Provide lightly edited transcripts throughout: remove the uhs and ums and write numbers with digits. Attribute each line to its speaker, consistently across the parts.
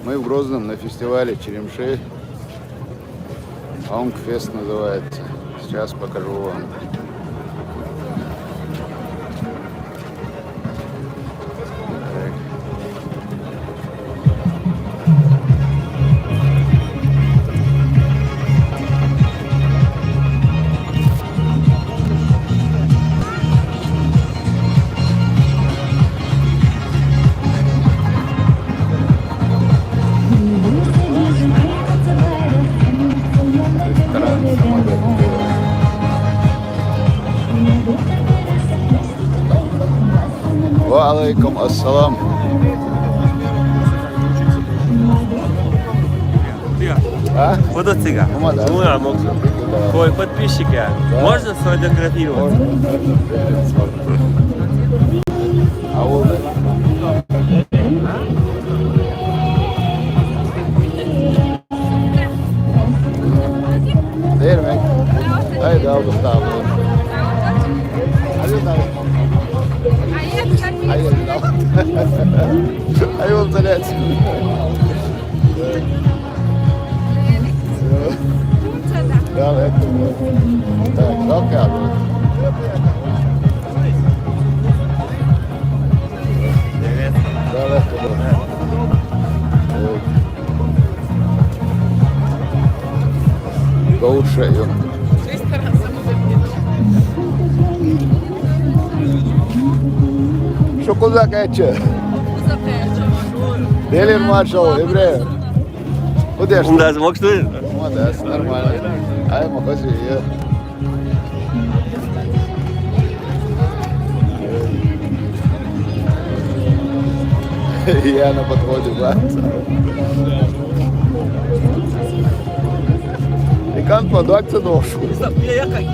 Speaker 1: Мы в Грозном на фестивале Черемши. Онгфест называется. Сейчас покажу вам. Ва алейкум ассалам. А?
Speaker 2: Фотоцыга. Ой, подписчики.
Speaker 1: Да?
Speaker 2: Можно сфотографировать?
Speaker 1: А вот Dermek. Haydi aldım tamam. Hadi tamam. Hayır tamam. Hayır oldu ne? Devam et. Evet, çok geldi. Devam et. Evet. Лучшее. Что куда каче? Делир маршал, евреи. Куда что?
Speaker 2: Да, смог что ли?
Speaker 1: Молодец, нормально. Ай, махази, я. Я на подходе, да. И как податься душу?
Speaker 2: Где ехать?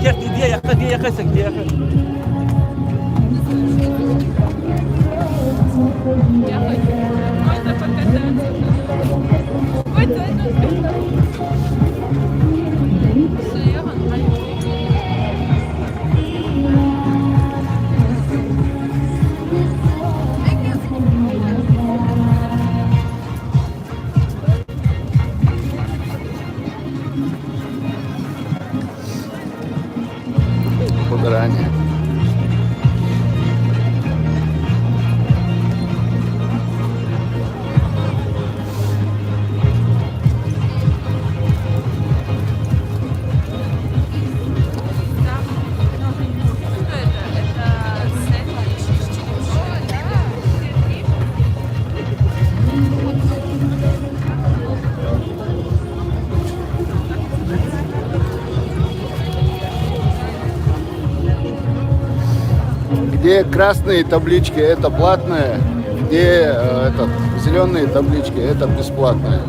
Speaker 1: Ранее. Где красные таблички, это платное, где зеленые таблички, это бесплатное.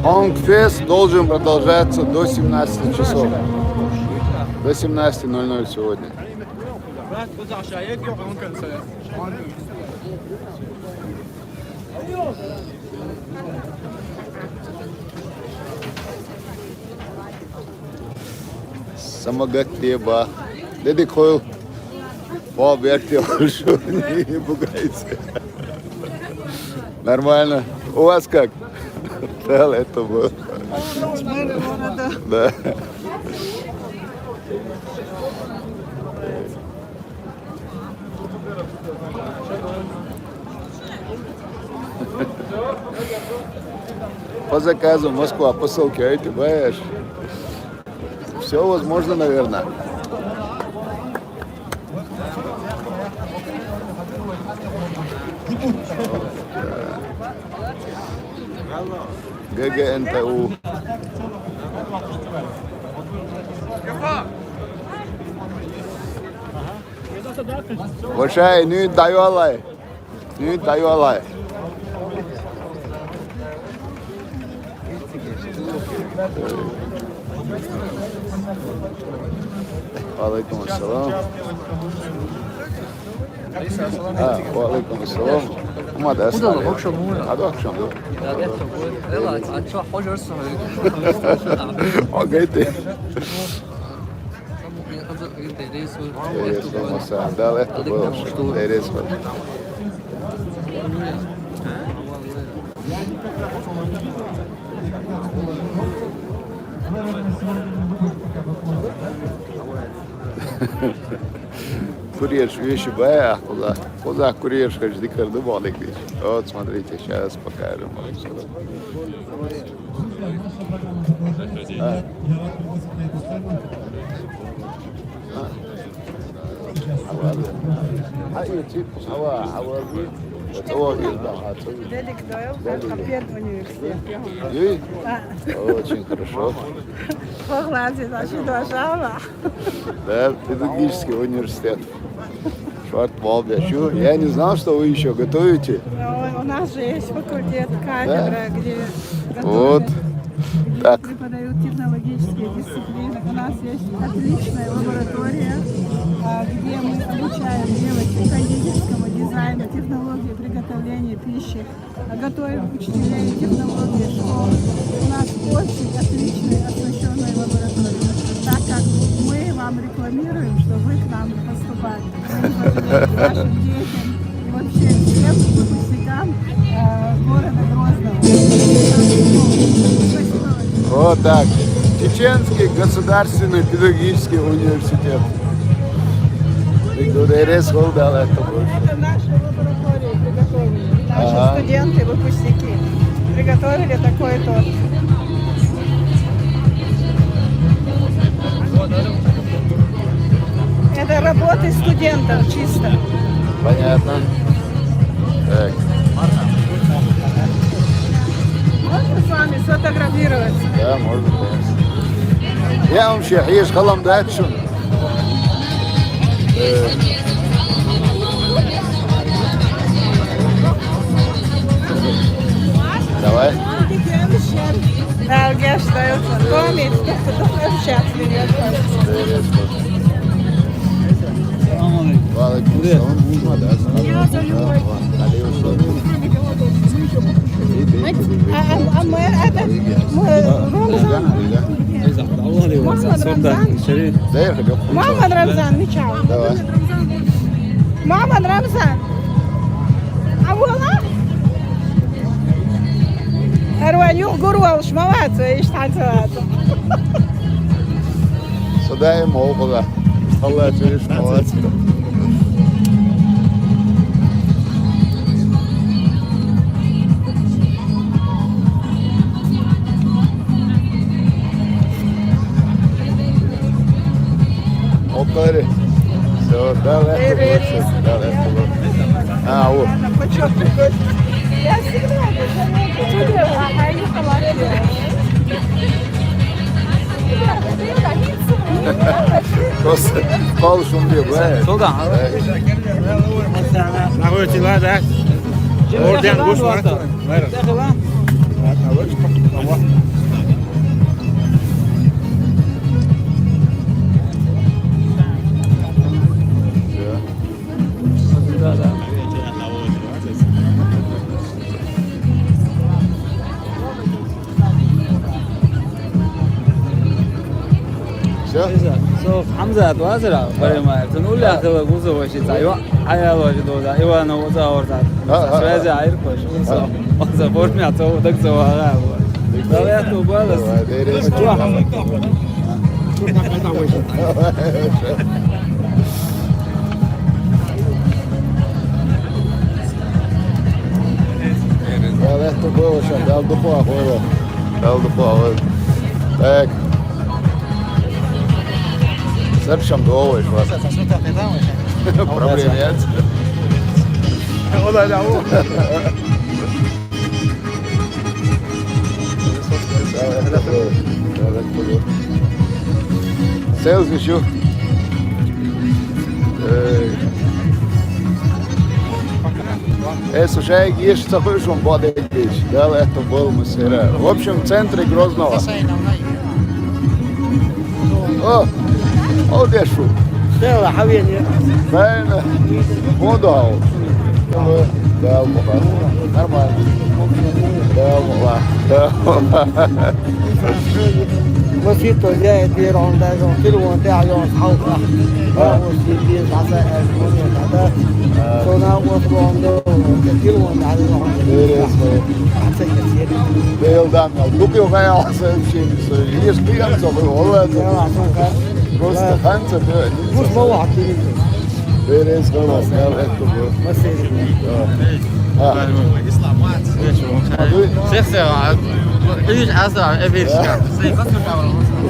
Speaker 1: Онгфест должен продолжаться до 17 часов. До 17:00 сегодня. Самогатеба. Дедик Хойл. О, объектив, что не пугайся. Нормально. У вас как? Да, это было. Да. По заказу Москва, посылки, а эти баешь. Все возможно, наверное. ГГНТУ. Большая, не даю не даю. Алейкум ассалам. Алейкум ассалам. Uma dessa.
Speaker 3: Bu da akşam oluyor.
Speaker 1: Hadi akşam.
Speaker 3: Ja, det är så. Eller att jag har gjort så
Speaker 1: Okej, det.
Speaker 3: det är så.
Speaker 1: Det är som att säga, det är lätt att börja. Det är det som är. Курьер вещи бая, куда курьершка жди карды балик. Вот смотрите, сейчас покажем.
Speaker 4: Велик Дойл, опять в университет.
Speaker 1: Очень хорошо.
Speaker 4: Погладить, значит, уважала.
Speaker 1: Да, педагогический университет. Шварцвальде. Я не знал, что вы еще готовите.
Speaker 4: У нас же есть факультет, кафедра, где
Speaker 1: Вот. Так.
Speaker 4: преподают технологические дисциплины. У нас есть отличная лаборатория, где мы обучаем девочек кондитерскому дизайну, технологии приготовления пищи, готовим учителей технологии школ. У нас очень отличная оснащенная лаборатория. Так как мы вам рекламируем, что вы к нам поступали. Мы пожелаем вашим детям и вообще всем выпускникам города Грозного. Спасибо вам.
Speaker 1: Вот так. Чеченский государственный педагогический университет. Это
Speaker 4: наша лаборатория приготовили. Наши студенты, выпускники приготовили такой торт. Это работы студентов чисто.
Speaker 1: Понятно. Так.
Speaker 4: Можно с вами сфотографироваться?
Speaker 1: Да, можно, конечно. Я вам ще ешь халам дальше. Давай.
Speaker 4: Belge stolz. Kom eens, toch öpüşeceğiz biliyorsun.
Speaker 1: Валикум салам.
Speaker 4: Я за любой. А мы это, Рамзан. Мама Рамзан, мечал.
Speaker 1: Давай.
Speaker 4: Мама Рамзан. А вона? Erwan Gurwal Шмавату и Штанцевату.
Speaker 1: Сюда и молоко. Allah через молодцы. Окей. Все, давай. Давай. А, вот.
Speaker 4: Я всегда
Speaker 1: Просто палшым бегает.
Speaker 3: Soldan.
Speaker 2: Находите, да? Орден Гушман.
Speaker 1: Все?
Speaker 3: So, Hamza توازرا برای ما تنول آخر گوزه باشی تایوا حیا باشی دودا ایوانو وزا ورد سوازی عیر باش وزا برد میاد تو دک زواغا بود داویا تو بالاس
Speaker 1: Ja, esto puedo ya, dal do pó, agora. Dal do pó, agora. Tak. Zršam do ovo još vas. Problem je.
Speaker 2: Oda da ovo.
Speaker 1: Sales issue. Слушай, есть такой же воды здесь. Да, это был мастера. В общем, в центре Грозного. О, где шу?
Speaker 2: Все, حبيبي.
Speaker 1: Правильно. Воду. Да, нормально. Да,
Speaker 5: وسيط جاي يديرون دايرون كلهم داعيون حوطة وسيطين عسائر وكذا سونا وصلون دول كلهم داعيون
Speaker 1: Beldan al. Kупил боялся вообще не стоит. Ешь клиентов, просто ханца,
Speaker 5: مش موعد كلمة
Speaker 1: Берез خلاص, это было.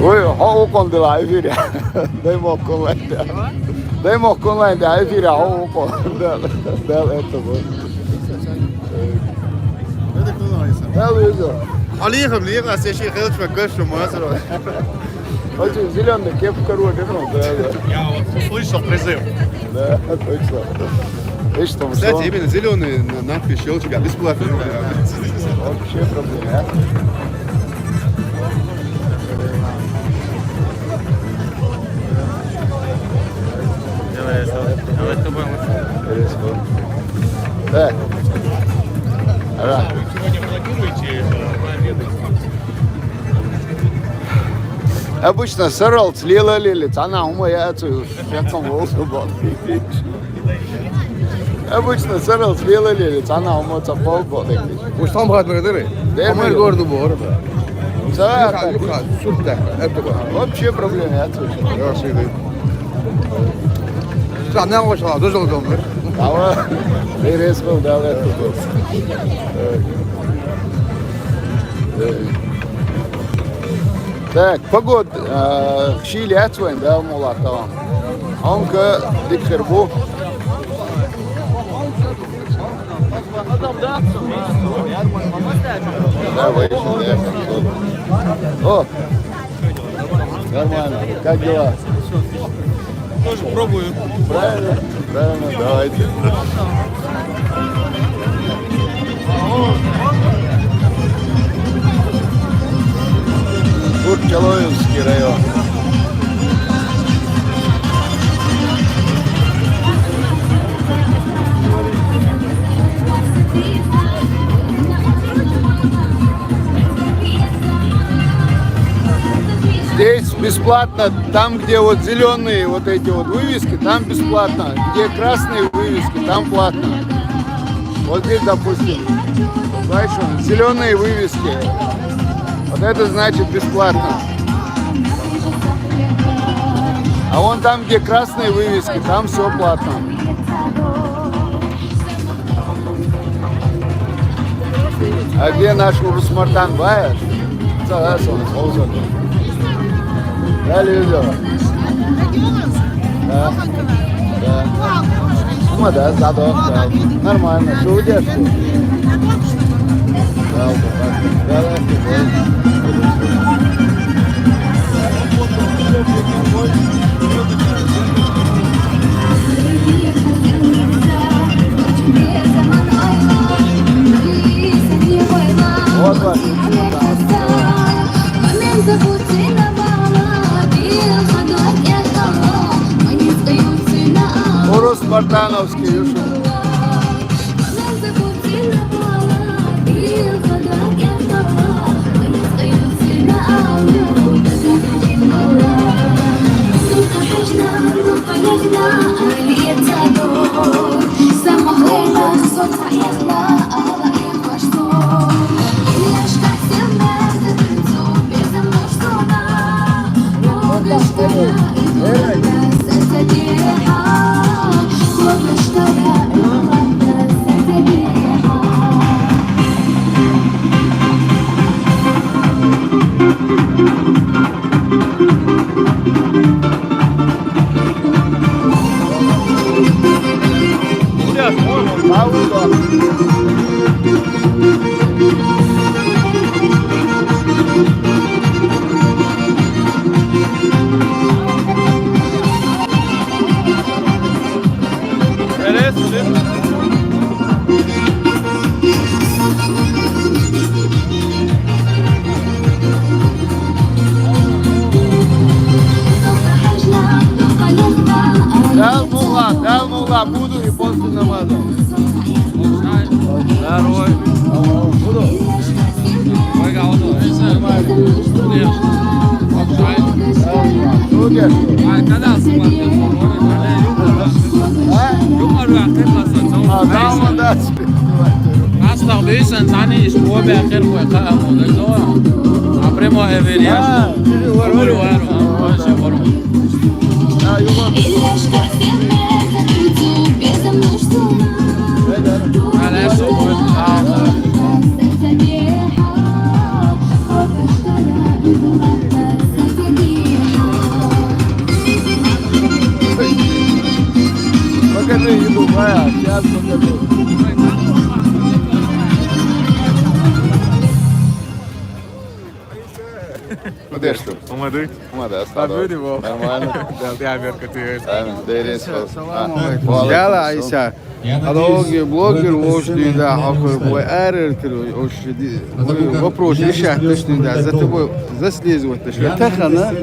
Speaker 1: Ой, хау де la эфире. Дай мог онлайн да эфире, хау да это было. Да, видел.
Speaker 2: عليهم ليه أساسي شيء خلص ما قش وما صار.
Speaker 1: Очень зеленый кепка родину, да.
Speaker 2: Я слышал призыв.
Speaker 1: Да, точно. И что,
Speaker 2: Кстати, именно зеленый надпись щелчка бесплатно.
Speaker 1: вообще проблема. Так. Ага. Обычно сырал, слила лилит, она у меня эту шенком волосу был. Обычно сырал, слила лилит, она у меня пол был.
Speaker 2: وش طعم هذا مقدري؟
Speaker 1: Демо
Speaker 2: كمان جوردو بور.
Speaker 1: Да,
Speaker 2: لوكا سوبتا أبدا.
Speaker 1: вообще проблем нет.
Speaker 2: يا سيدي. سامع وش هذا دوزل دومر.
Speaker 1: Ава, берез был, да, это был. Так, погода, Чили отвоен, да, Мулатова. Онка, Дикхербу. Да, выше, да. О, нормально, как дела?
Speaker 2: Тоже пробую.
Speaker 1: Правильно, правильно, давайте. Турчалоевский район. Здесь бесплатно, там, где вот зеленые вот эти вот вывески, там бесплатно. Где красные вывески, там платно. Вот здесь, допустим, дальше зеленые вывески. Вот это значит бесплатно. А вон там, где красные вывески, там все платно. А где наш Урусмартан Байер? Да, видел? Да. Да. Ну да, задок, да. Нормально. Что у тебя? Да, да, вот ваш. Урус Спартановский, Юшин. Дал мула, буду и после намаза. Sude što? A znamo da si. Ja, Jugo. Покажи ему, Майя, сейчас покажу. Где что?
Speaker 2: Помадуть.
Speaker 1: Помада,
Speaker 2: Побуди, бо.
Speaker 1: Нормально.
Speaker 2: Я веркати.
Speaker 1: Дерес.
Speaker 2: Yala Ayşe. Алоги блогер ошли да хакой эрер вопрос решать что да за тобой заслизывать что тахана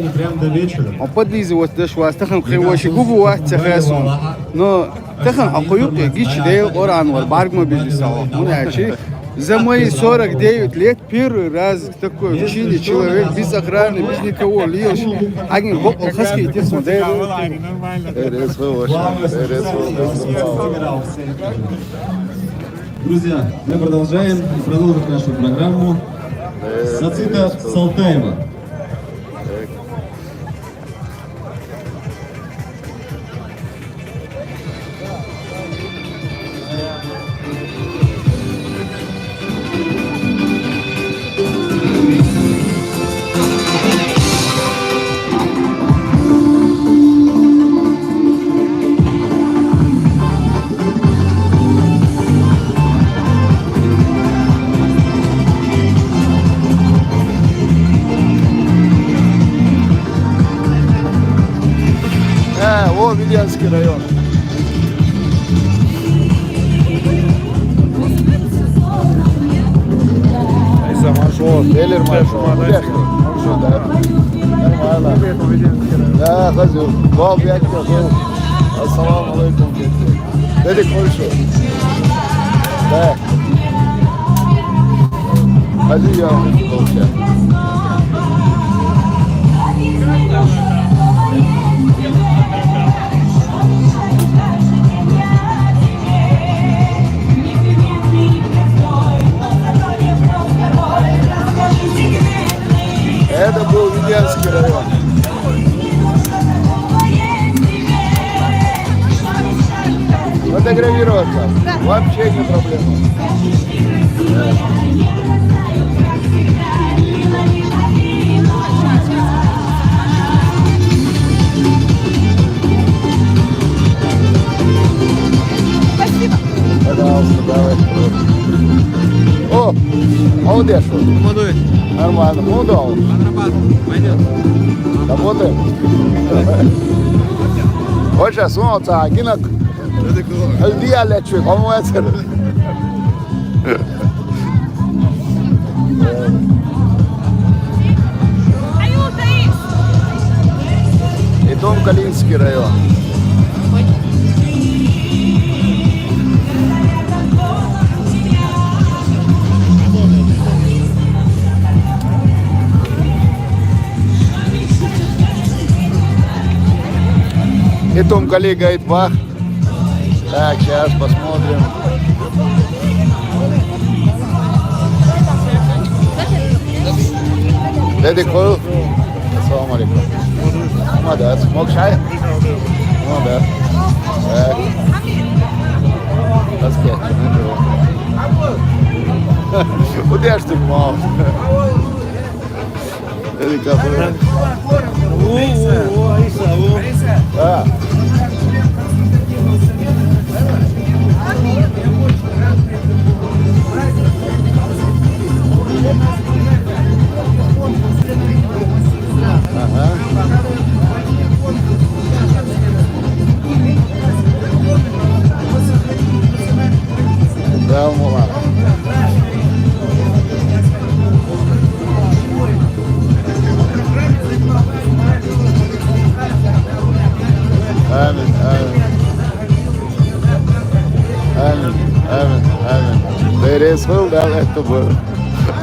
Speaker 2: он подлизывать что астахан хвоши губу тахасу но тахан акоюк гич дейл оран вар баргма бизнесал муначи за мои 49 лет первый раз такой в Чили человек без охраны, без никого лился. Один гоп хаски идти смотреть.
Speaker 6: Друзья, мы продолжаем и продолжим нашу программу Сацита Салтаева.
Speaker 1: О, Вильянский район. Дейлер маршрут. Где что? Маршрут, да. Нормально. Да, хозю. Вал бьянка, был. Ассаламу алейкум. Дедик Мольшо. Да. Хозю я получаю. Это был Вильянский район. Фотографироваться вообще не проблема. Пожалуйста, давай. О, молодец.
Speaker 2: Помадуть.
Speaker 1: Нормально. Ну да. Работаем. Вот сейчас он цагинак. Диалет чуть, кому это? И дом Калининский район. И дом коллега Айтбах. Так, сейчас посмотрим. Дядя Койл. Ассаламу алейкум. Молодец. Мог чай? Молодец. Так. Раскет. Куда ж ты мал? Дядя Койл. Да. Ага. Да, мула. Амин, амин. Амин, амин, амин. Дерес был, да, это был.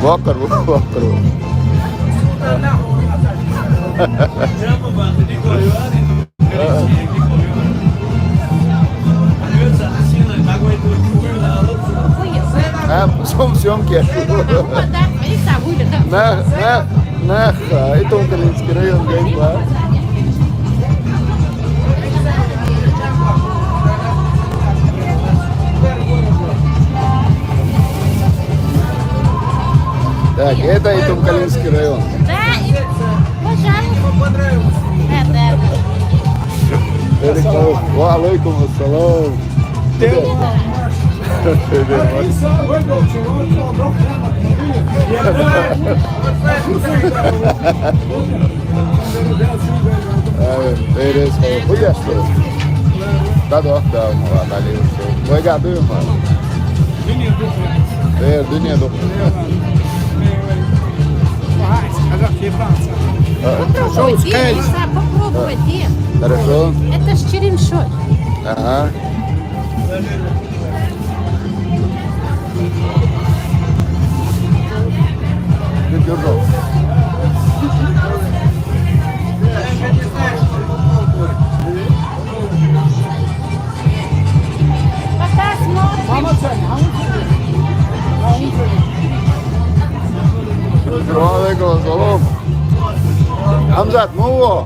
Speaker 1: Вокер, вокер. Съемки. Это Калининский район, Гайба. Так, это Итум-Калининский район.
Speaker 7: Да, пожалуйста.
Speaker 1: Ва алейкум ассалам. Да, дали. Obrigado, mano. Dünya dur.
Speaker 7: Попробуйте, попробуйте.
Speaker 1: Хорошо.
Speaker 7: Это ж черемшой.
Speaker 1: Ага. Ты держал.
Speaker 7: Пока смотрим.
Speaker 1: Алейкум ассалам. Hamzat, ну во.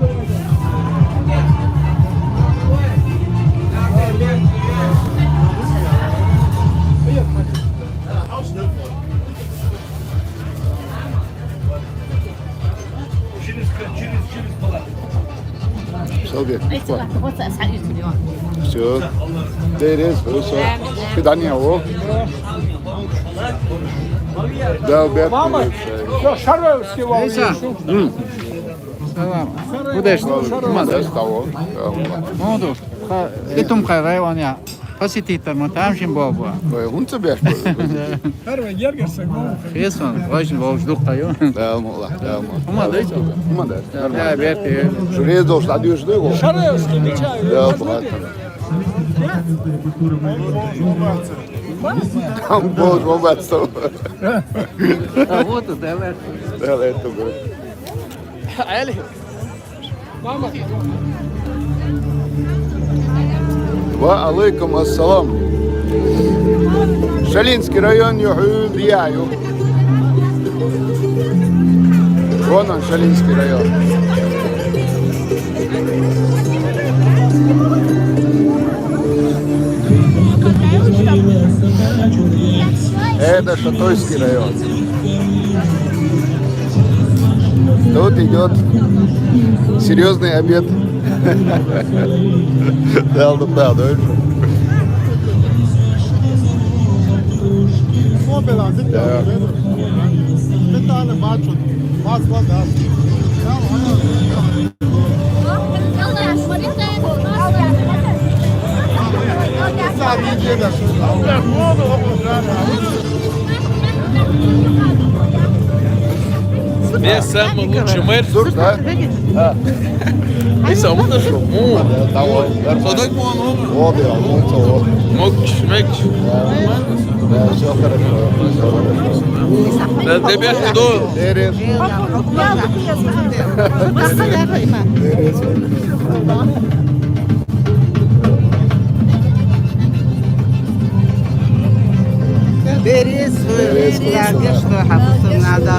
Speaker 1: Салбек.
Speaker 7: Вот садись туда.
Speaker 1: Все. Дерез, хорошо. Свидание, о. Да, убер.
Speaker 2: Selam. Budeš,
Speaker 1: Мадаш того.
Speaker 2: modu. Itumka rajona посетитель, там же баба.
Speaker 1: Хунца беш.
Speaker 2: Хесон, очень волждук таю.
Speaker 1: Да, мола. Да, мола.
Speaker 2: Умадай.
Speaker 1: Умадаш.
Speaker 2: Я берте.
Speaker 1: Желез дош, адюш дего.
Speaker 5: Шаревский мечаю.
Speaker 1: Да, платно. Там будет богатство.
Speaker 2: А вот это,
Speaker 1: Да, это будет.
Speaker 5: Али.
Speaker 1: Ва алейкум ассалам. Шалинский район юхуд рияю. Вон он, Шалинский район. Это Шатойский район. Тут идет серьезный обед. Да, да, да.
Speaker 8: Мне самый лучший мэр.
Speaker 1: Слушай, да?
Speaker 8: И самому нашел. Садок был
Speaker 1: Вот я, вот его.
Speaker 8: Мокч, мекч.
Speaker 1: Да, все хорошо. Все хорошо.
Speaker 8: Да тебя что?
Speaker 1: Дерез.
Speaker 9: Берез, ярдэ что хавсан надо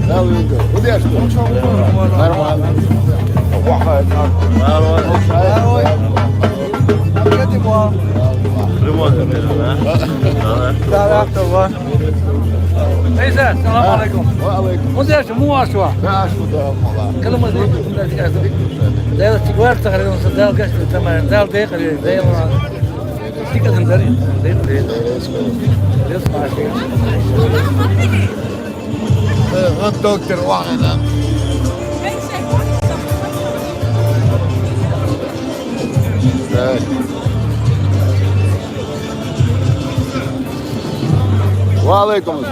Speaker 1: Да, Луинга. Куда что? Нормально.
Speaker 5: Neyse, selamun aleyküm.
Speaker 1: Алейкум.
Speaker 5: Bu dersi muaşva.
Speaker 1: Да, что да, мала.
Speaker 5: Kalımız değerli sigara takıyorsa değerli geçti tamam. Değerli değil kaliye. Değerli. Dikkat edin dari. Değerli değil. Değerli maaşı.
Speaker 1: Вот доктор Ванина. Так. Алейкум.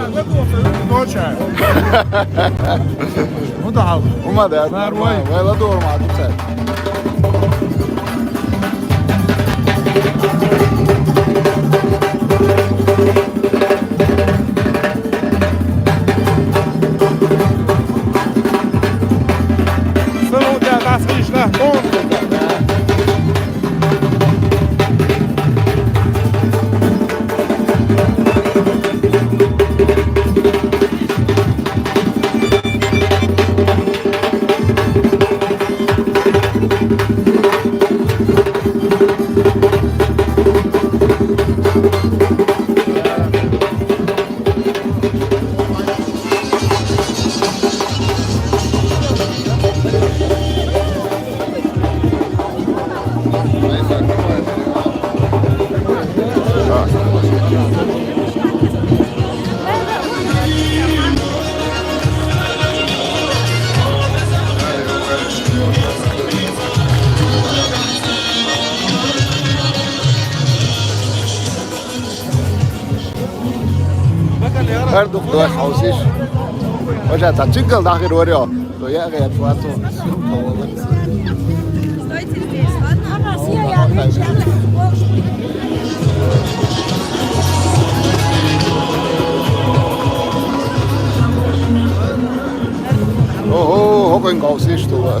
Speaker 3: Ну да.
Speaker 1: Умада, нормально. Вайладор, мадуца. برضو خدوها حوسيش وجه تشكل داخل وريو то я говорю фото
Speaker 4: Стойте здесь, ладно? Россия, я отвечаю.
Speaker 1: ого hocken gausиш то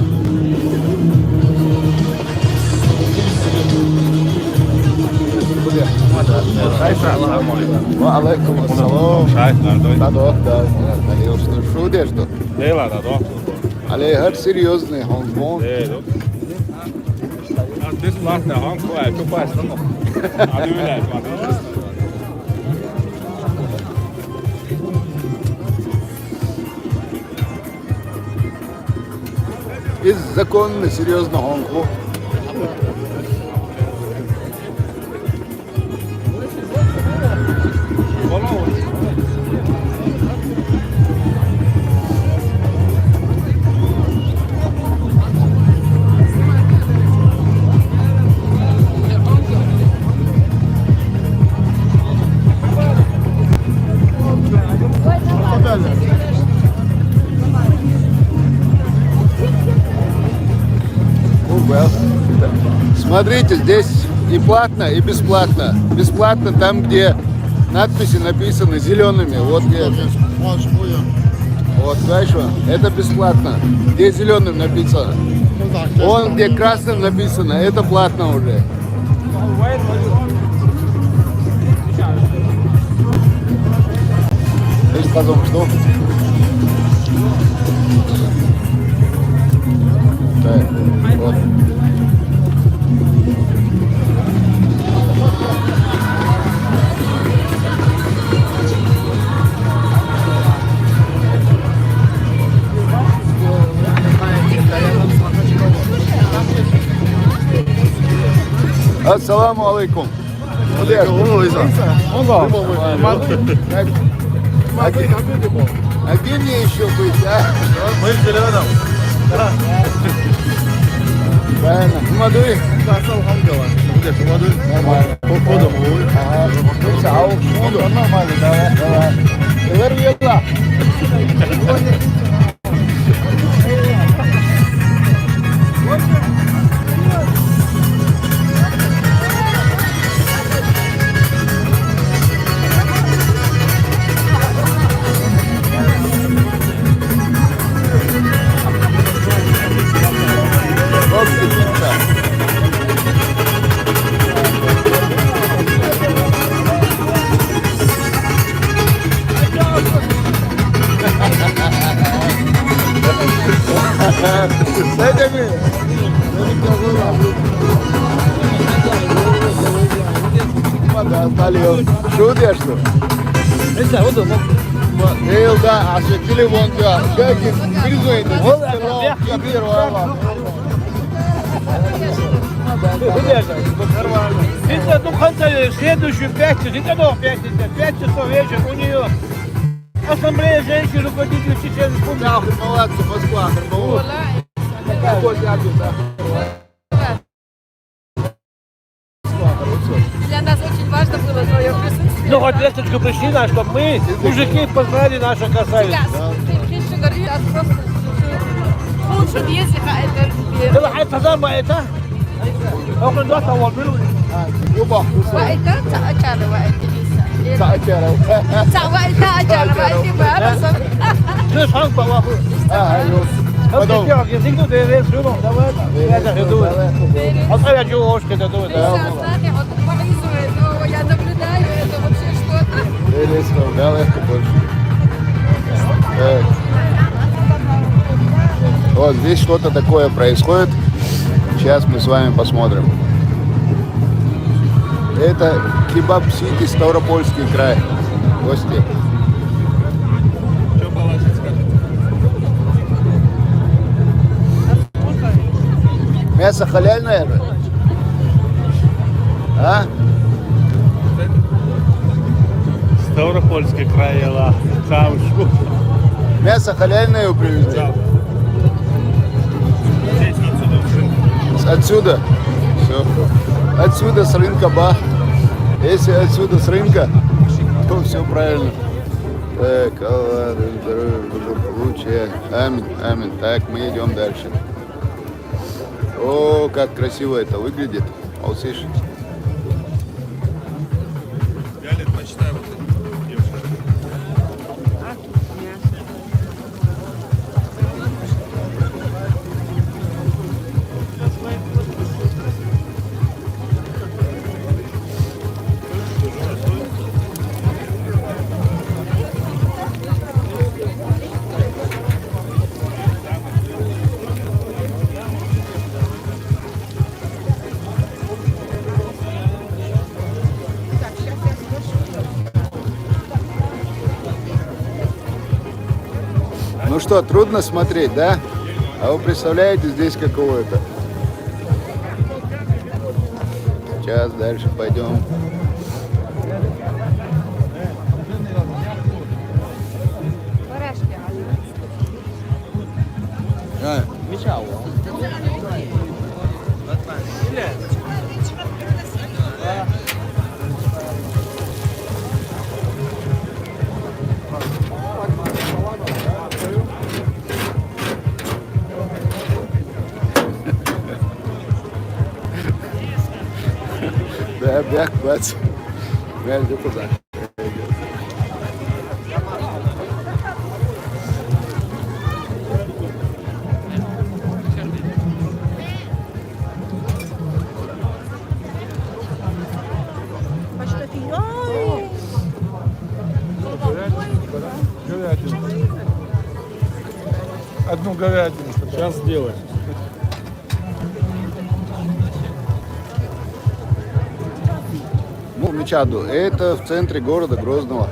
Speaker 1: وعليكم السلام да عليه что дешь то عليه هر серьезный хонконг
Speaker 8: Besplatna Hanko är på bästa nå. Ja, du är där.
Speaker 1: из законно серьезно Хонконг Смотрите, здесь и платно, и бесплатно. Бесплатно там, где надписи написаны зелеными. Вот где. Вот, знаешь, это бесплатно. Где зеленым написано. Вон, где красным написано, это платно уже. Ты сказал, что? Да, вот. Ассаламу алейкум. А где мне еще быть, а?
Speaker 8: Мы в зеленом.
Speaker 1: Правильно. Мадуи?
Speaker 8: Нормально.
Speaker 1: Походом. Нормально, давай. Вервела. Şu diyorsun?
Speaker 5: Neyse o da bak.
Speaker 1: Değil de aşı telefon ya. Belki bir zoydu. Bir var.
Speaker 5: Видите, ну хотя следующую пятницу, это до пятницы, 5 часов вечера у нее ассамблея женщин, руководителей Чеченской Республики.
Speaker 1: Молодцы, Москва, Харбова.
Speaker 7: Для нас очень важно было твое присутствие.
Speaker 5: Ну, хоть лесточку пришли, да, чтобы мы, мужики, познали нашу красавицу.
Speaker 7: Лучше въездить,
Speaker 5: يلا حيث تزام это. أو كن دوت أول بلو.
Speaker 1: يبا
Speaker 7: وقتها تأجر وقت
Speaker 1: تأجر
Speaker 7: تأجر وقت ما بس
Speaker 5: ليش هنك بقى؟
Speaker 1: ايوه
Speaker 5: هم كتير يزيدوا ده شنو ده هذا هدوء. أصلا يجوا كده هدوء.
Speaker 7: я наблюдаю, это вообще что-то.
Speaker 1: Легко больше. Так. Вот здесь что-то такое происходит. Сейчас мы с вами посмотрим. Это Кебаб-Сити, Ставропольский край. Гости. Мясо халяльное? А?
Speaker 8: Ставропольский край, ела. Каушу.
Speaker 1: Мясо халяльное вы привезли? Отсюда? Все. Отсюда с рынка ба. Если отсюда с рынка, то все правильно. Так, ладно, здоровья, благополучия. Аминь, аминь. Так, мы идем дальше. О, как красиво это выглядит. Алсиш. Ну что, трудно смотреть, да? А вы представляете здесь каково это? Сейчас дальше пойдем. Да, бяк, бац. Geldi kızar.
Speaker 8: Одну говядину. Сейчас сделаем.
Speaker 1: Ну, Мечаду. Это в центре города Грозного.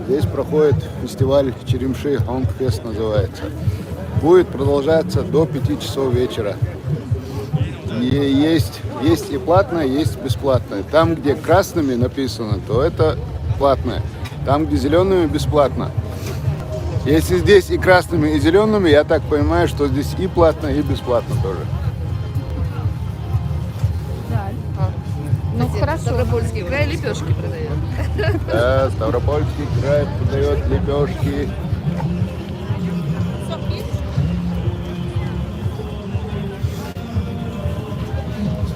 Speaker 1: Здесь проходит фестиваль Черемши, Хонгфест называется. Будет продолжаться до 5 часов вечера. И есть и платное, есть бесплатное. Там, где красными написано, то это платное. Там, где зелеными, бесплатно. Если здесь и красными, и зелеными, я так понимаю, что здесь и платно, и бесплатно тоже.
Speaker 7: Ну хорошо. Ставропольский край лепешки продает.
Speaker 1: Да, Ставропольский край продает лепешки.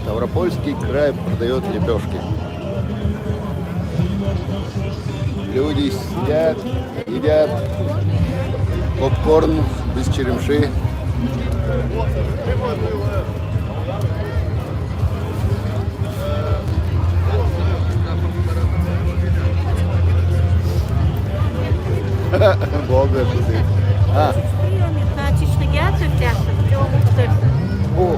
Speaker 1: Ставропольский край продает лепешки. Люди сидят, едят попкорн без черемши. Bol ver kızı. Ha. Bu.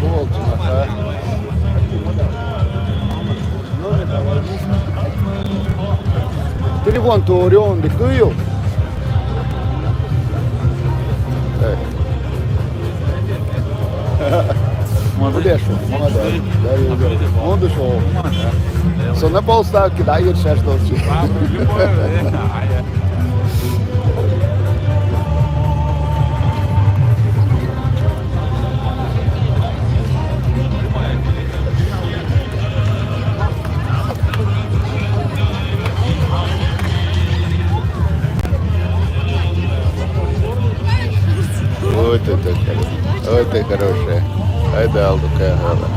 Speaker 1: Bu olsun ha. Telefon doğruyor, duyuyor. Evet. Молодец, молодец. Он дошел. Со на полставки дает сейчас что-то. ты хорошая. Айда, Алдукая Гала.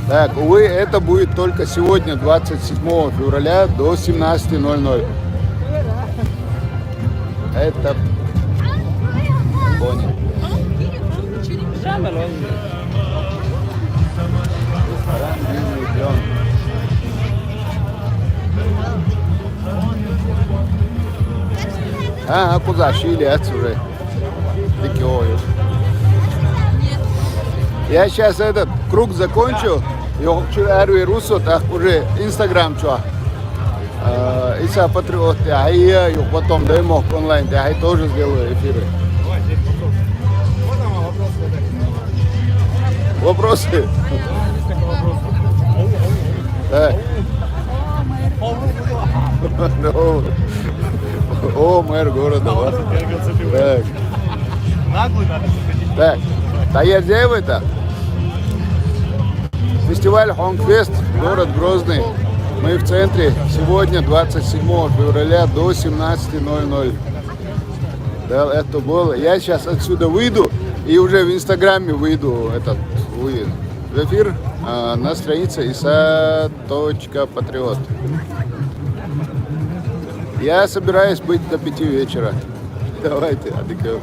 Speaker 1: Так, увы, это будет только сегодня, 27 февраля до 17:00. Это понял. А куда? Шили отсюда. Я сейчас этот круг закончу. Я хочу Арви Руссо, так уже Инстаграм что. Иса Патриот, я потом дай мог онлайн, я тоже сделаю эфиры. Вопросы? Так. О, мэр города. Так. Так. Да я где это? Фестиваль Хонгфест, город Грозный. Мы в центре сегодня, 27 февраля до 17:00. Да, это было. Я сейчас отсюда выйду и уже в Инстаграме выйду в эфир на странице isa.patriot. Я собираюсь быть до 5 вечера. Давайте, отдыхаем.